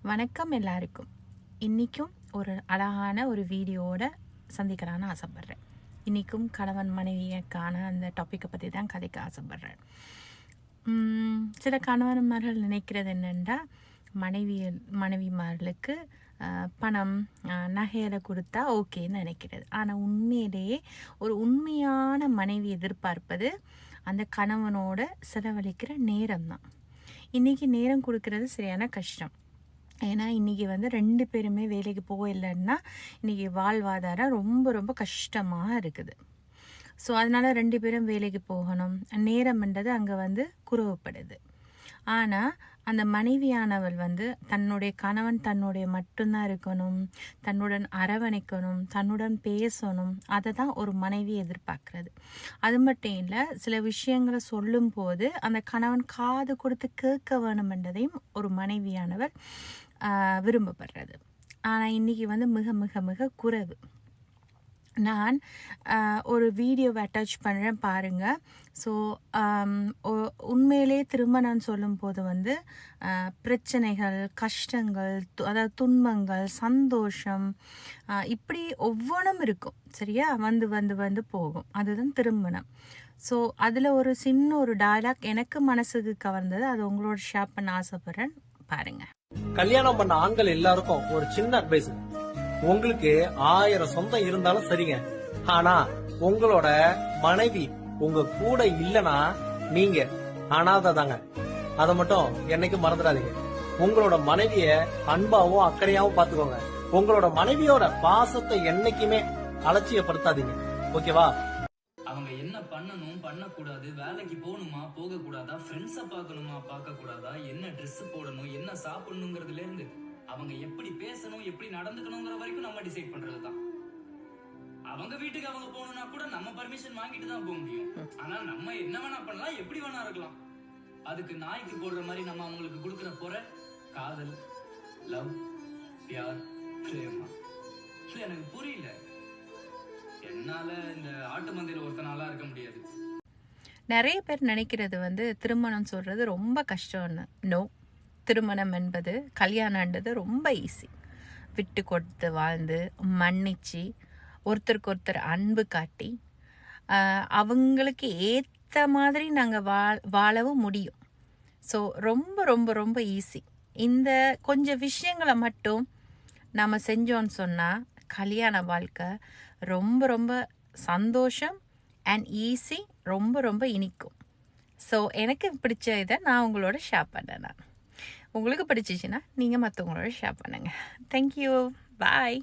வணக்கம் எல்லாருக்கும். இன்றைக்கும் ஒரு அழகான ஒரு வீடியோவோட சந்திக்கலான்னு ஆசைப்பட்றேன். இன்றைக்கும் கணவன் மனைவியக்கான அந்த டாப்பிக்கை பற்றி தான் கதைக்க ஆசைப்பட்றேன். சில கணவன்மார்கள் நினைக்கிறது என்னென்னா, மனைவிமார்களுக்கு பணம் நகைகளை கொடுத்தா ஓகேன்னு நினைக்கிறது. ஆனால் உண்மையிலேயே ஒரு உண்மையான மனைவி எதிர்பார்ப்பது அந்த கணவனோட செலவழிக்கிற நேரம் தான். இன்றைக்கி நேரம் கொடுக்கறது சரியான கஷ்டம். ஏன்னா இன்றைக்கி வந்து 2 பேருமே வேலைக்கு போகலைன்னா இன்றைக்கி வாழ்வாதாரம் ரொம்ப ரொம்ப கஷ்டமாக இருக்குது. ஸோ அதனால் 2 பேரும் வேலைக்கு போகணும், நேரம்ன்றது அங்கே வந்து குறைவுப்படுது. ஆனால் அந்த மனைவியானவள் வந்து தன்னுடைய கணவன் தன்னுடைய மட்டும்தான் இருக்கணும், தன்னுடன் அரவணைக்கணும், தன்னுடன் பேசணும். அதை தான் ஒரு மனைவி எதிர்பார்க்குறது. அது மட்டும் இல்லை, சில விஷயங்களை சொல்லும்போது அந்த கணவன் காது கொடுத்து கேட்க வேணுமென்றதையும் ஒரு மனைவியானவர் விரும்பப்படுறது. ஆனால் இன்றைக்கி வந்து மிக மிக மிக குறைவு. நான் ஒரு வீடியோவை அட்டாச் பண்ணுறேன் பாருங்கள். ஸோ உண்மையிலே திருமணம் சொல்லும்போது வந்து பிரச்சனைகள், கஷ்டங்கள், அதாவது துன்பங்கள், சந்தோஷம், இப்படி ஒவ்வொன்றும் இருக்கும். சரியா? வந்து வந்து வந்து போகும். அதுதான் திருமணம். ஸோ அதில் ஒரு சின்ன ஒரு டயலாக் எனக்கு மனசுக்கு கவர்ந்தது. அது உங்களோட ஷேர் பண்ண ஆசைப்படுறேன், பாருங்கள். கல்யாணம் பண்ண ஆண்கள் எல்லாருக்கும் ஒரு சின்ன அட்வைஸ். உங்களுக்கு 1000 சொந்தம் இருந்தாலும் சரிங்க, ஆனா உங்களோட மனைவி உங்க கூட இல்லனா நீங்க அனாதை தாங்க. அத மட்டும் என்னைக்கு மறந்துடாதீங்க. உங்களோட மனைவிய அன்பாவும் அக்கறையாவும் பாத்துக்கோங்க. உங்களோட மனைவியோட பாசத்தை என்னைக்குமே அலட்சியப்படுத்தாதீங்க. ஓகேவா? அவங்க என்ன பண்ணணும் பண்ணக்கூடாது, வேலைக்கு போகணுமா போக கூடாதா, ஃப்ரெண்ட்ஸை பார்க்கணுமா பார்க்க கூடாதா, என்ன ட்ரெஸ் போடணும், என்ன சாப்பிடணுங்கிறதுல இருந்து அவங்க எப்படி பேசணும், எப்படி நடந்துக்கணுங்கிற வரைக்கும் நம்ம டிசைட் பண்றதுதான். அவங்க வீட்டுக்கு அவங்க போகணும்னா கூட நம்ம பர்மிஷன் வாங்கிட்டு தான் போக முடியும். ஆனா நம்ம என்ன வேணா பண்ணலாம், எப்படி வேணா இருக்கலாம். அதுக்கு நாய்க்கு போடுற மாதிரி நம்ம அவங்களுக்கு கொடுக்குற போற காதல், லவ், பியார், பிரேமா எனக்கு புரியல. என்னால இந்த ஆட்டு மந்தையில ஒருத்தனால இருக்க முடியாது. நிறைய பேர் நினைக்கிறது வந்து திருமணம் சொல்றது ரொம்ப கஷ்டம்னு. நோ, திருமணம் என்பது, கல்யாணன்றது ரொம்ப ஈஸி. விட்டு கொடுத்து வாழ்ந்து, மன்னிச்சு, ஒருத்தருக்கு ஒருத்தர் அன்பு காட்டி, அவங்களுக்கு ஏற்ற மாதிரி நாங்கள் வாழவும் முடியும். ஸோ ரொம்ப ரொம்ப ரொம்ப ஈஸி. இந்த கொஞ்சம் விஷயங்களை மட்டும் நம்ம செஞ்சோன்னு சொன்னால் கல்யாண வாழ்க்கை ரொம்ப ரொம்ப சந்தோஷம் அண்ட் ஈஸி, ரொம்ப ரொம்ப இனிக்கும். ஸோ எனக்கு பிடிச்ச இதை நான் உங்களோட ஷேர் பண்ணேன். உங்களுக்கு பிடிச்சிச்சின்னா நீங்கள் மற்றவங்களோட ஷேர் பண்ணுங்கள். தேங்க்யூ, பாய்.